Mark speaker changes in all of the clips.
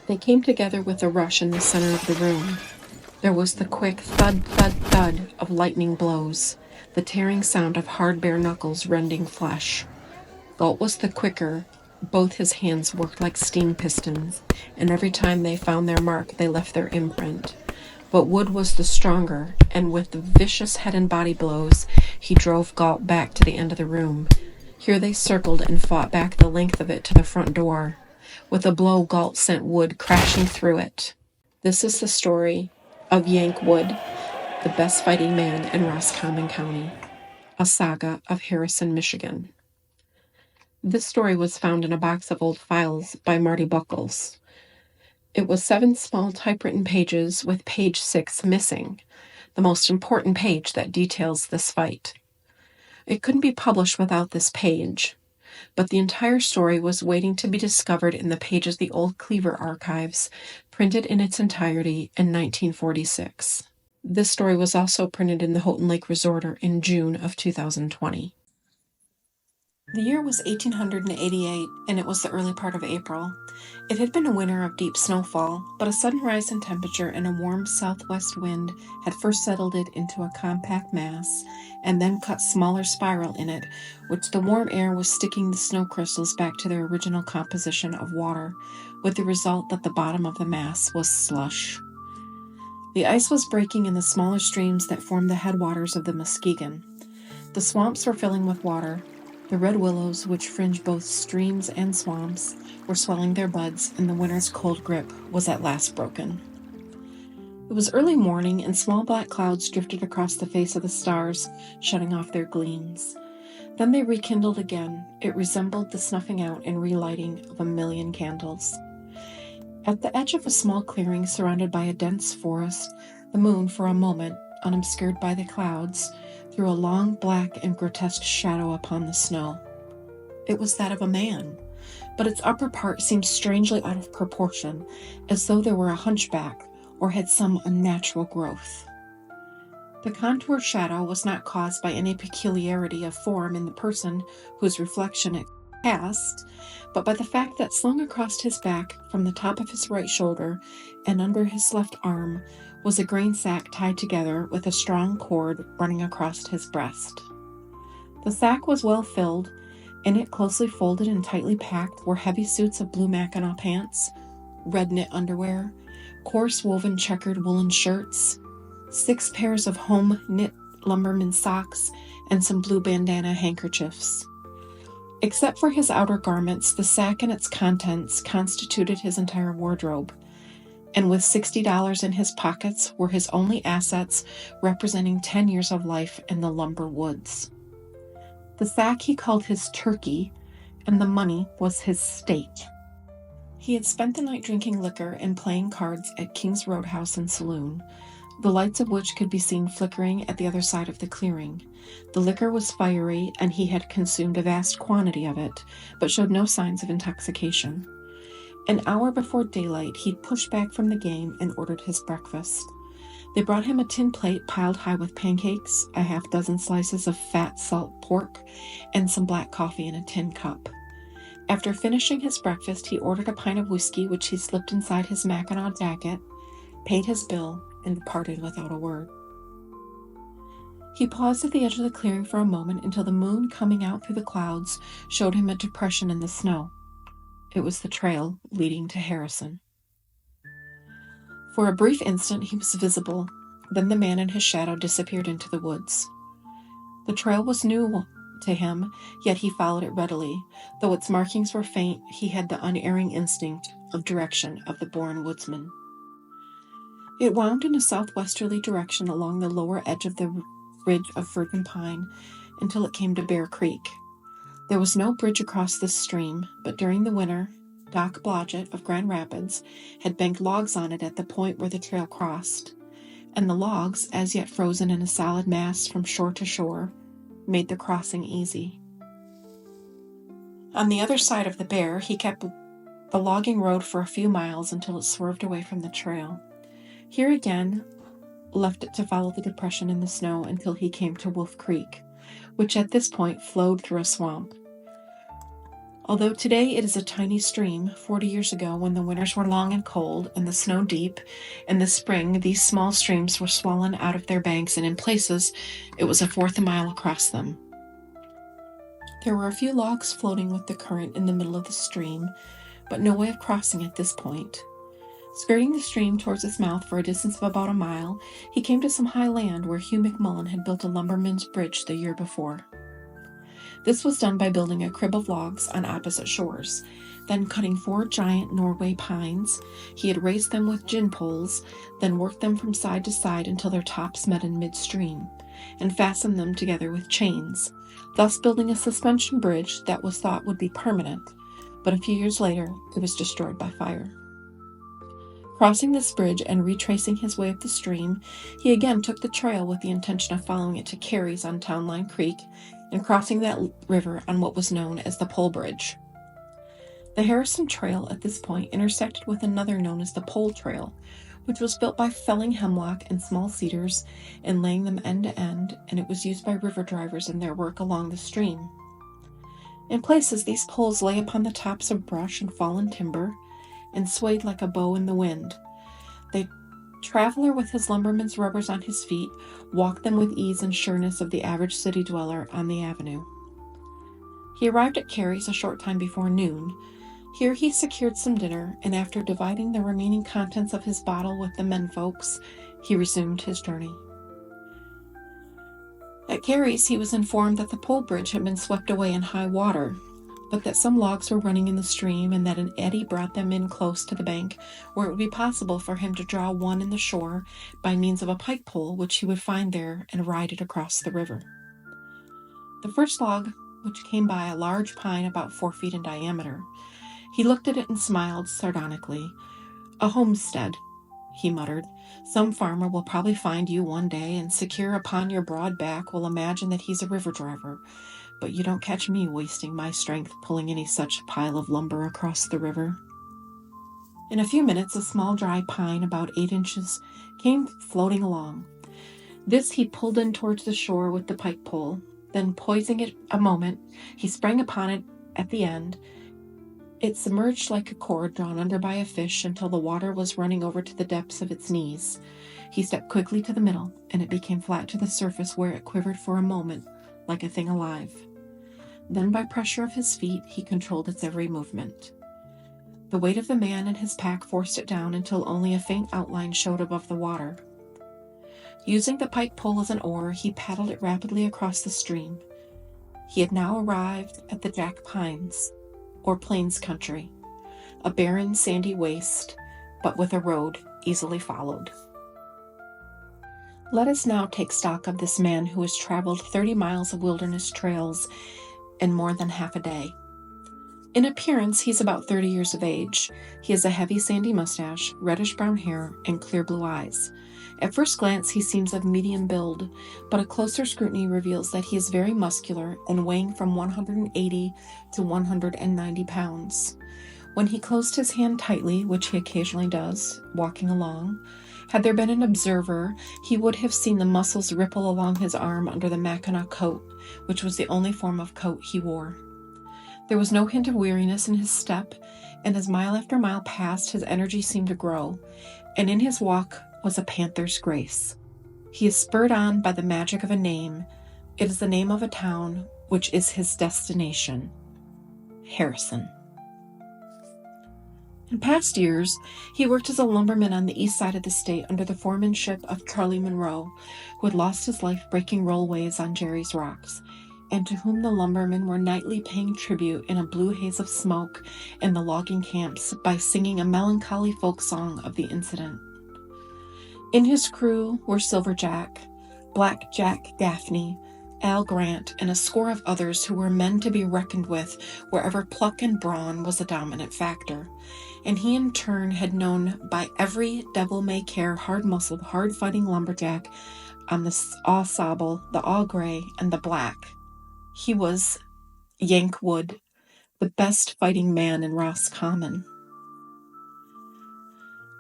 Speaker 1: They came together with a rush in the center of the room. There was the quick thud, thud, thud of lightning blows, the tearing sound of hard bare knuckles rending flesh. Galt was the quicker. Both his hands worked like steam pistons, and every time they found their mark, they left their imprint. But Wood was the stronger, and with the vicious head and body blows, he drove Galt back to the end of the room. Here they circled and fought back the length of it to the front door. With a blow, Galt sent Wood crashing through it. This is the story of Yank Wood, the best fighting man in Roscommon County, a saga of Harrison, Michigan. This story was found in a box of old files by Marty Bucholz. It was 7 small typewritten pages with page 6 missing, the most important page that details this fight. It couldn't be published without this page, but the entire story was waiting to be discovered in the pages of the old Cleaver archives, printed in its entirety in 1946. This story was also printed in the Houghton Lake Resorter in June of 2020. The year was 1888, and it was the early part of April. It had been a winter of deep snowfall, but a sudden rise in temperature and a warm southwest wind had first settled it into a compact mass, and then cut smaller spiral in it, which the warm air was sticking the snow crystals back to their original composition of water, with the result that the bottom of the mass was slush. The ice was breaking in the smaller streams that formed the headwaters of the Muskegon. The swamps were filling with water. The red willows, which fringe both streams and swamps, were swelling their buds, and the winter's cold grip was at last broken. It was early morning, and small black clouds drifted across the face of the stars, shutting off their gleams. Then they rekindled again. It resembled the snuffing out and relighting of a million candles. At the edge of a small clearing surrounded by a dense forest, the moon, for a moment, unobscured by the clouds, threw a long, black, and grotesque shadow upon the snow. It was that of a man, but its upper part seemed strangely out of proportion, as though there were a hunchback or had some unnatural growth. The contour shadow was not caused by any peculiarity of form in the person whose reflection it cast, but by the fact that slung across his back from the top of his right shoulder and under his left arm was a grain sack tied together with a strong cord running across his breast. The sack was well filled. In it, closely folded and tightly packed, were heavy suits of blue Mackinaw pants, red knit underwear, coarse woven checkered woolen shirts, 6 pairs of home knit lumberman socks, and some blue bandana handkerchiefs. Except for his outer garments, the sack and its contents constituted his entire wardrobe, and with $60 in his pockets were his only assets, representing 10 years of life in the lumber woods. The sack he called his turkey, and the money was his stake. He had spent the night drinking liquor and playing cards at King's Roadhouse and Saloon, the lights of which could be seen flickering at the other side of the clearing. The liquor was fiery, and he had consumed a vast quantity of it, but showed no signs of intoxication. An hour before daylight, he'd pushed back from the game and ordered his breakfast. They brought him a tin plate piled high with pancakes, a half-dozen slices of fat salt pork, and some black coffee in a tin cup. After finishing his breakfast, he ordered a pint of whiskey, which he slipped inside his Mackinaw jacket, paid his bill, and departed without a word. He paused at the edge of the clearing for a moment until the moon, coming out through the clouds, showed him a depression in the snow. It was the trail leading to Harrison. For a brief instant he was visible, then the man and his shadow disappeared into the woods. The trail was new to him, yet he followed it readily. Though its markings were faint, he had the unerring instinct of direction of the born woodsman. It wound in a southwesterly direction along the lower edge of the ridge of virgin pine until it came to Bear Creek. There was no bridge across this stream, but during the winter, Doc Blodgett of Grand Rapids had banked logs on it at the point where the trail crossed, and the logs, as yet frozen in a solid mass from shore to shore, made the crossing easy. On the other side of the Bear, he kept the logging road for a few miles until it swerved away from the trail. Here again, left it to follow the depression in the snow until he came to Wolf Creek, which at this point flowed through a swamp. Although today it is a tiny stream, 40 years ago, when the winters were long and cold and the snow deep, in the spring these small streams were swollen out of their banks, and in places it was a fourth a mile across them. There were a few logs floating with the current in the middle of the stream, but no way of crossing at this point. Skirting the stream towards its mouth for a distance of about a mile, he came to some high land where Hugh McMullen had built a lumberman's bridge the year before. This was done by building a crib of logs on opposite shores. Then cutting 4 giant Norway pines, he had raised them with gin poles, then worked them from side to side until their tops met in midstream, and fastened them together with chains, thus building a suspension bridge that was thought would be permanent, but a few years later it was destroyed by fire. Crossing this bridge and retracing his way up the stream, he again took the trail with the intention of following it to Carey's on Town Line Creek and crossing that river on what was known as the Pole Bridge. The Harrison Trail at this point intersected with another known as the Pole Trail, which was built by felling hemlock and small cedars and laying them end to end, and it was used by river drivers in their work along the stream. In places, these poles lay upon the tops of brush and fallen timber and swayed like a bow in the wind. The traveler, with his lumberman's rubbers on his feet, walked them with ease and sureness of the average city dweller on the avenue. He arrived at Carey's a short time before noon. Here he secured some dinner, and after dividing the remaining contents of his bottle with the menfolks, he resumed his journey. At Carey's, he was informed that the pole bridge had been swept away in high water, but that some logs were running in the stream and that an eddy brought them in close to the bank, where it would be possible for him to draw one in the shore by means of a pike pole which he would find there and ride it across the river. The first log, which came by a large pine about 4 feet in diameter, he looked at it and smiled sardonically. "A homestead," he muttered. "Some farmer will probably find you one day and, secure upon your broad back, will imagine that he's a river driver. But you don't catch me wasting my strength pulling any such pile of lumber across the river." In a few minutes, a small dry pine about 8 inches came floating along. This he pulled in towards the shore with the pike pole. Then, poising it a moment, he sprang upon it at the end. It submerged like a cord drawn under by a fish until the water was running over to the depths of its knees. He stepped quickly to the middle, and it became flat to the surface, where it quivered for a moment like a thing alive. Then, by pressure of his feet, he controlled its every movement. The weight of the man and his pack forced it down until only a faint outline showed above the water. Using the pike pole as an oar, he paddled it rapidly across the stream. He had now arrived at the Jack Pines, or Plains country, a barren, sandy waste, but with a road easily followed. Let us now take stock of this man who has traveled 30 miles of wilderness trails in more than half a day. In appearance, he's about 30 years of age. He has a heavy sandy mustache, reddish-brown hair, and clear blue eyes. At first glance, he seems of medium build, but a closer scrutiny reveals that he is very muscular and weighing from 180 to 190 pounds. When he closed his hand tightly, which he occasionally does, walking along, had there been an observer, he would have seen the muscles ripple along his arm under the Mackinaw coat, which was the only form of coat he wore. There was no hint of weariness in his step, and as mile after mile passed, his energy seemed to grow, and in his walk was a panther's grace. He is spurred on by the magic of a name. It is the name of a town, which is his destination: Harrison. In past years, he worked as a lumberman on the east side of the state under the foremanship of Charlie Monroe, who had lost his life breaking rollways on Jerry's Rocks, and to whom the lumbermen were nightly paying tribute in a blue haze of smoke in the logging camps by singing a melancholy folk song of the incident. In his crew were Silver Jack, Black Jack Gaffney, Al Grant, and a score of others who were men to be reckoned with wherever pluck and brawn was a dominant factor, and he in turn had known by every devil-may-care, hard-muscled, hard-fighting lumberjack on the Au Sable, the Au Gray, and the Black. He was Yank Wood, the best fighting man in Roscommon.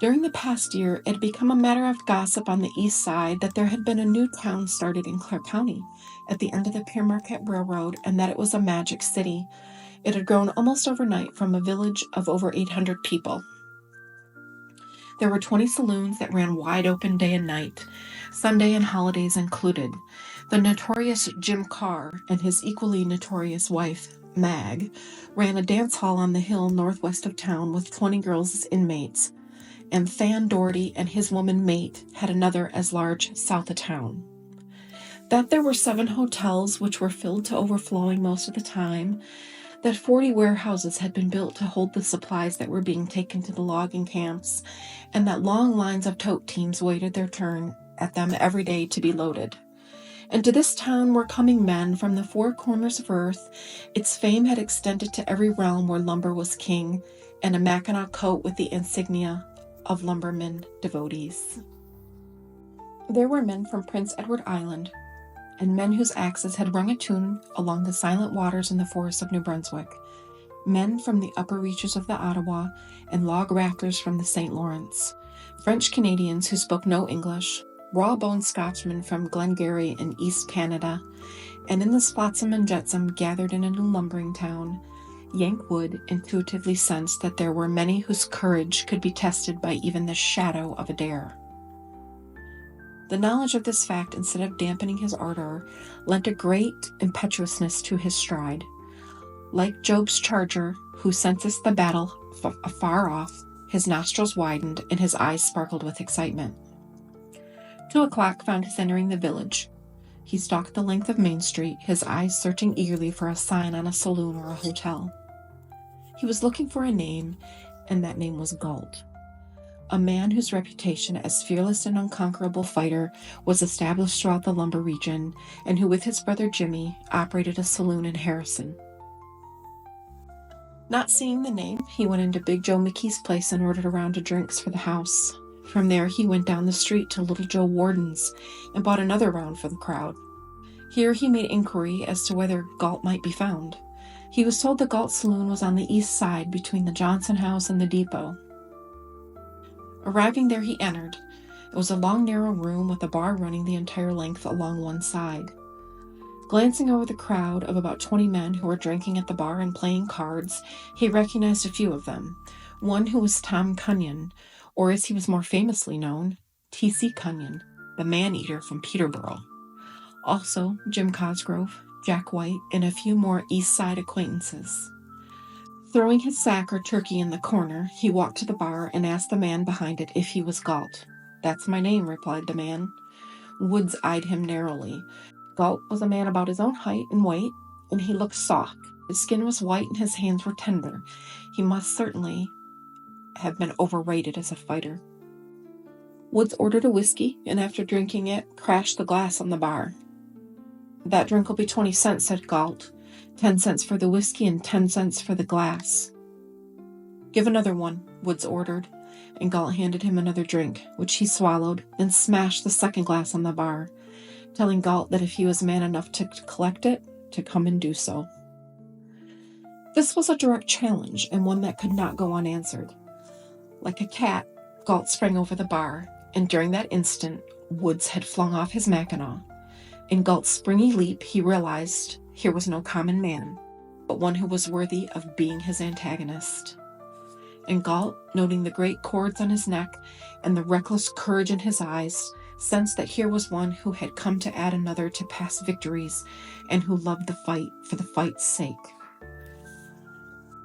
Speaker 1: During the past year, it had become a matter of gossip on the east side that there had been a new town started in Clare County at the end of the Pier Marquette Railroad, and that it was a magic city. It had grown almost overnight from a village of over 800 people. There were 20 saloons that ran wide open day and night, Sunday and holidays included. The notorious Jim Carr and his equally notorious wife, Mag, ran a dance hall on the hill northwest of town with 20 girls as inmates, and Fan Doherty and his woman mate had another as large south of town. That there were 7 hotels which were filled to overflowing most of the time, that 40 warehouses had been built to hold the supplies that were being taken to the logging camps, and that long lines of tote teams waited their turn at them every day to be loaded. And to this town were coming men from the 4 corners of earth. Its fame had extended to every realm where lumber was king, and a Mackinaw coat with the insignia of lumbermen devotees. There were men from Prince Edward Island, and men whose axes had rung a tune along the silent waters in the forests of New Brunswick, men from the upper reaches of the Ottawa, and log rafters from the St. Lawrence, French Canadians who spoke no English, raw-boned Scotchmen from Glengarry in East Canada, and in this flotsam and jetsam gathered in a new lumbering town, Yank would intuitively sense that there were many whose courage could be tested by even the shadow of a dare. The knowledge of this fact, instead of dampening his ardor, lent a great impetuousness to his stride. Like Job's charger, who senses the battle afar off, his nostrils widened and his eyes sparkled with excitement. 2 o'clock found his entering the village. He stalked the length of Main Street, his eyes searching eagerly for a sign on a saloon or a hotel. He was looking for a name, and that name was Galt. A man whose reputation as fearless and unconquerable fighter was established throughout the lumber region, and who with his brother Jimmy operated a saloon in Harrison. Not seeing the name, he went into Big Joe McKee's place and ordered a round of drinks for the house. From there he went down the street to Little Joe Warden's and bought another round for the crowd. Here he made inquiry as to whether Galt might be found. He was told the Galt saloon was on the east side between the Johnson house and the depot. Arriving there, he entered. It was a long, narrow room with a bar running the entire length along one side. Glancing over the crowd of about 20 men who were drinking at the bar and playing cards, he recognized a few of them. One who was Tom Cunyon, or as he was more famously known, T.C. Cunyon, the man-eater from Peterborough. Also, Jim Cosgrove, Jack White, and a few more East Side acquaintances. Throwing his sack or turkey in the corner, he walked to the bar and asked the man behind it if he was Galt. "That's my name," replied the man. Woods eyed him narrowly. Galt was a man about his own height and weight, and he looked soft. His skin was white and his hands were tender. He must certainly have been overrated as a fighter. Woods ordered a whiskey, and after drinking it, crashed the glass on the bar. "That drink will be 20 cents, said Galt. 10 cents for the whiskey and 10 cents for the glass. "Give another one," Woods ordered, and Galt handed him another drink, which he swallowed, then smashed the second glass on the bar, telling Galt that if he was man enough to collect it, to come and do so. This was a direct challenge, and one that could not go unanswered. Like a cat, Galt sprang over the bar, and during that instant, Woods had flung off his Mackinaw. In Galt's springy leap, he realized here was no common man, but one who was worthy of being his antagonist. And Galt, noting the great cords on his neck and the reckless courage in his eyes, sensed that here was one who had come to add another to past victories and who loved the fight for the fight's sake.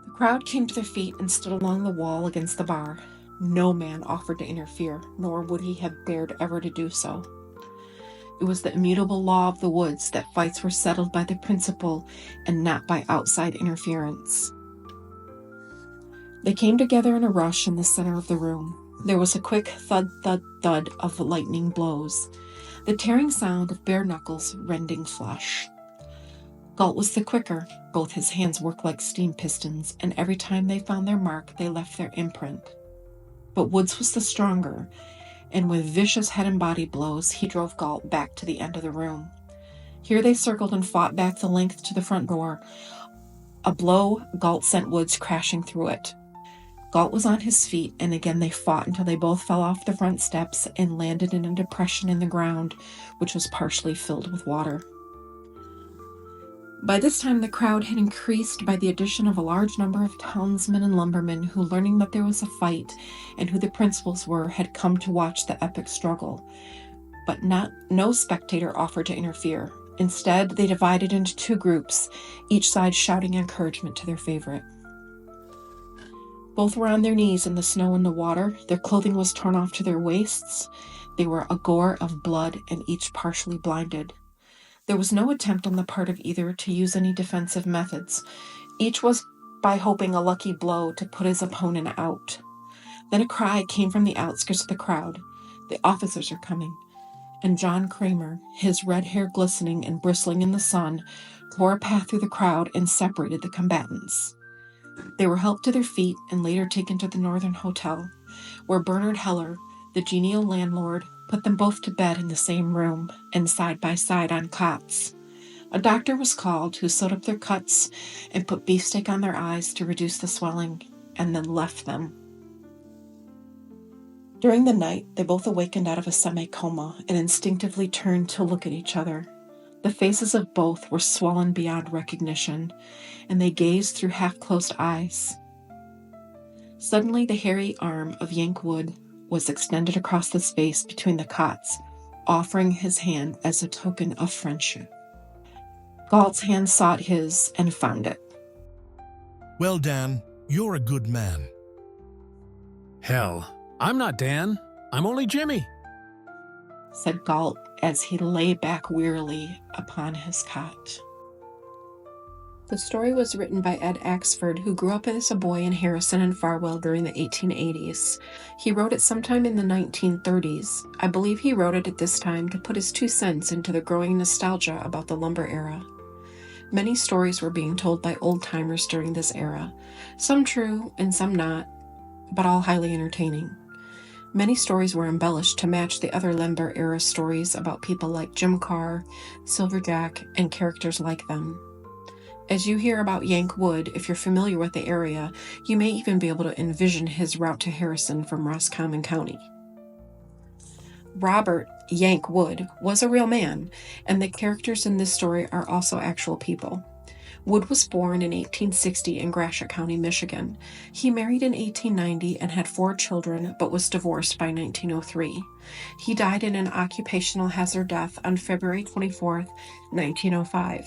Speaker 1: The crowd came to their feet and stood along the wall against the bar. No man offered to interfere, nor would he have dared ever to do so. It was the immutable law of the woods that fights were settled by the principle and not by outside interference. They came together in a rush in the center of the room. There was a quick thud, thud, thud of lightning blows, the tearing sound of bare knuckles rending flesh. Galt was the quicker. Both his hands worked like steam pistons, and every time they found their mark, they left their imprint. But Woods was the stronger, and with vicious head and body blows, he drove Galt back to the end of the room. Here they circled and fought back the length to the front door. A blow, Galt sent Woods crashing through it. Galt was on his feet, and again they fought until they both fell off the front steps and landed in a depression in the ground, which was partially filled with water. By this time, the crowd had increased by the addition of a large number of townsmen and lumbermen who, learning that there was a fight and who the principals were, had come to watch the epic struggle. But no spectator offered to interfere. Instead, they divided into two groups, each side shouting encouragement to their favorite. Both were on their knees in the snow and the water. Their clothing was torn off to their waists. They were a gore of blood and each partially blinded. There was no attempt on the part of either to use any defensive methods. Each was by hoping a lucky blow to put his opponent out. Then a cry came from the outskirts of the crowd. "The officers are coming." And John Kramer, his red hair glistening and bristling in the sun, tore a path through the crowd and separated the combatants. They were helped to their feet and later taken to the Northern Hotel, where Bernard Heller, the genial landlord, put them both to bed in the same room and side by side on cots. A doctor was called who sewed up their cuts and put beefsteak on their eyes to reduce the swelling, and then left them. During the night, they both awakened out of a semi-coma and instinctively turned to look at each other. The faces of both were swollen beyond recognition, and they gazed through half-closed eyes. Suddenly, the hairy arm of Yank Wood was extended across the space between the cots, offering his hand as a token of friendship. Galt's hand sought his and found it.
Speaker 2: "Well, Dan, you're a good man."
Speaker 3: "Hell, I'm not Dan. I'm only Jimmy,"
Speaker 1: said Galt as he lay back wearily upon his cot. The story was written by Ed Axford, who grew up as a boy in Harrison and Farwell during the 1880s. He wrote it sometime in the 1930s. I believe he wrote it at this time to put his 2 cents into the growing nostalgia about the lumber era. Many stories were being told by old-timers during this era, some true and some not, but all highly entertaining. Many stories were embellished to match the other lumber era stories about people like Jim Carr, Silverjack, and characters like them. As you hear about Yank Wood, if you're familiar with the area, you may even be able to envision his route to Harrison from Roscommon County. Robert Yank Wood was a real man, and the characters in this story are also actual people. Wood was born in 1860 in Gratiot County, Michigan. He married in 1890 and had 4 children, but was divorced by 1903. He died in an occupational hazard death on February 24, 1905.